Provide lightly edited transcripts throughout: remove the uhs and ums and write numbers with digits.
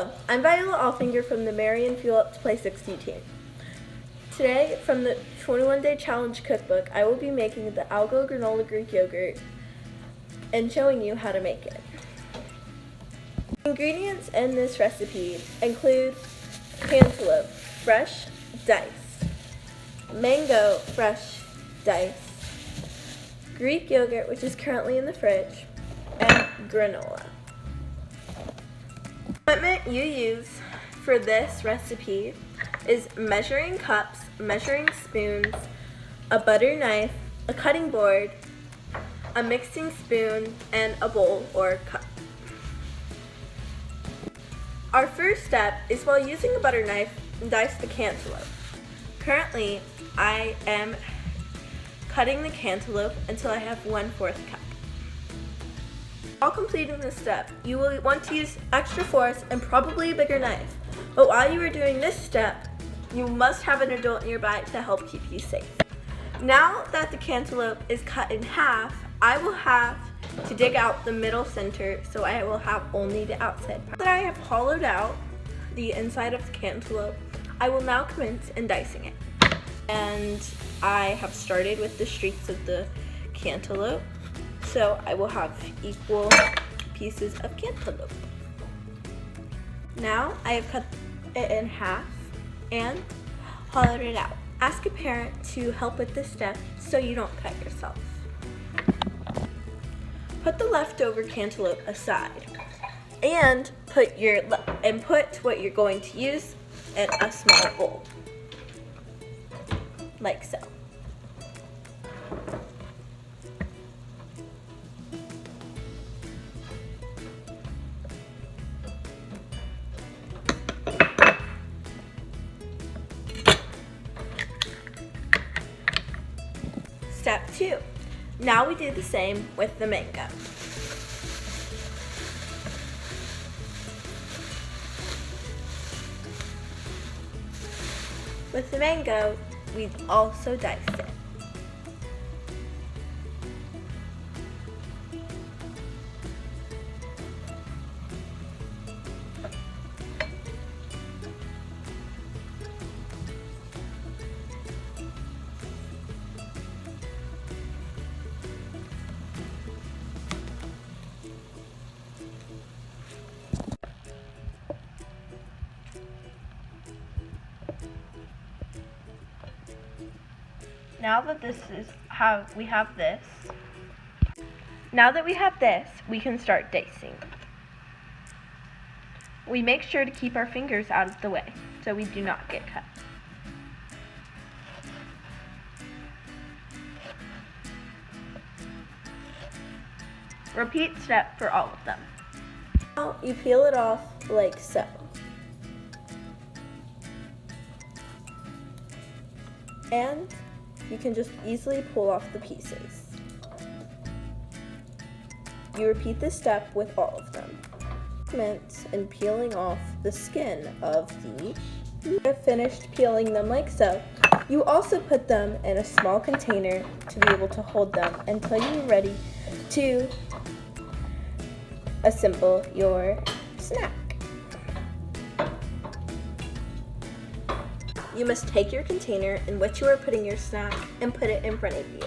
Hello, I'm Viola from the Marion Phillips Play 60 team. Today, from the 21-Day Challenge cookbook, I will be making the Algo Granola Greek Yogurt and showing you how to make it. The ingredients in this recipe include cantaloupe, fresh, diced, mango, fresh, diced, Greek yogurt, which is currently in the fridge, and granola. The equipment you use for this recipe is measuring cups, measuring spoons, a butter knife, a cutting board, a mixing spoon, and a bowl or cup. Our first step is, while using a butter knife, dice the cantaloupe. Currently, I am cutting the cantaloupe until I have 1/4 cup. While completing this step, you will want to use extra force and probably a bigger knife. But while you are doing this step, you must have an adult nearby to help keep you safe. Now that the cantaloupe is cut in half, I will have to dig out the middle center, so I will have only the outside part. Now that I have hollowed out the inside of the cantaloupe, I will now commence in dicing it. And I have started with the streaks of the cantaloupe, so I will have equal pieces of cantaloupe. Now I have cut it in half and hollowed it out. Ask a parent to help with this step so you don't cut yourself. Put the leftover cantaloupe aside and put what you're going to use in a small bowl, like so. Step 2. Now we do the same with the mango. With the mango, we also diced it. Now that we have this, we can start dicing. We make sure to keep our fingers out of the way so we do not get cut. Repeat step for all of them. Now you peel it off like so. And you can just easily pull off the pieces. You repeat this step with all of them. Commence in peeling off the skin of the. You have finished peeling them like so. You also put them in a small container to be able to hold them until you're ready to assemble your snack. You must take your container in which you are putting your snack and put it in front of you.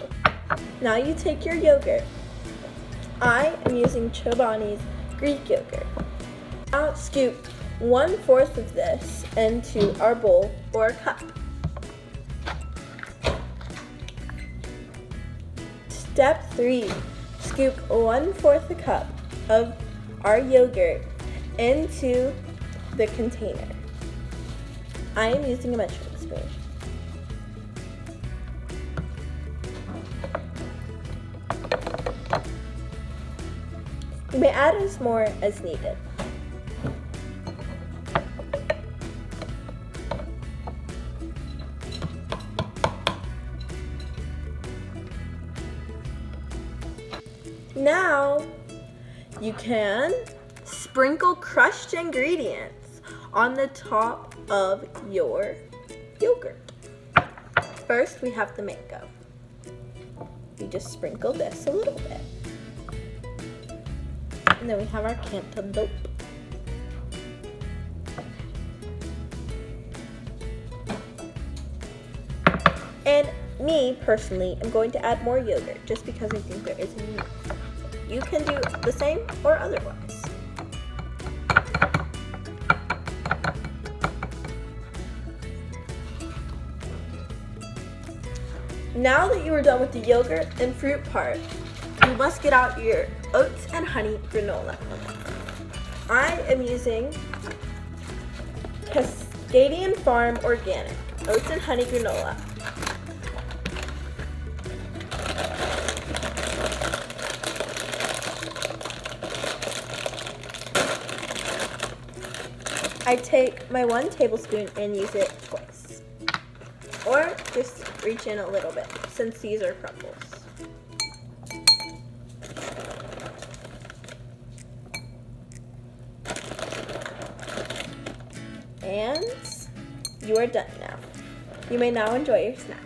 Now you take your yogurt. I am using Chobani's Greek yogurt. Now scoop 1/4 of this into our bowl or cup. Step 3. Scoop 1/4 a cup of our yogurt into the container. I am using a measuring spoon. You may add as more as needed. Now you can sprinkle crushed ingredients on the top of your yogurt. First, we have the mango. You just sprinkle this a little bit. And then we have our cantaloupe. Me, personally, am going to add more yogurt just because I think there is a need. You can do the same or otherwise. Now that you are done with the yogurt and fruit part, you must get out your oats and honey granola. I am using Cascadian Farm Organic oats and honey granola. I take my 1 tablespoon and use it twice. Or just reach in a little bit, since these are crumbles. And you are done now. You may now enjoy your snack.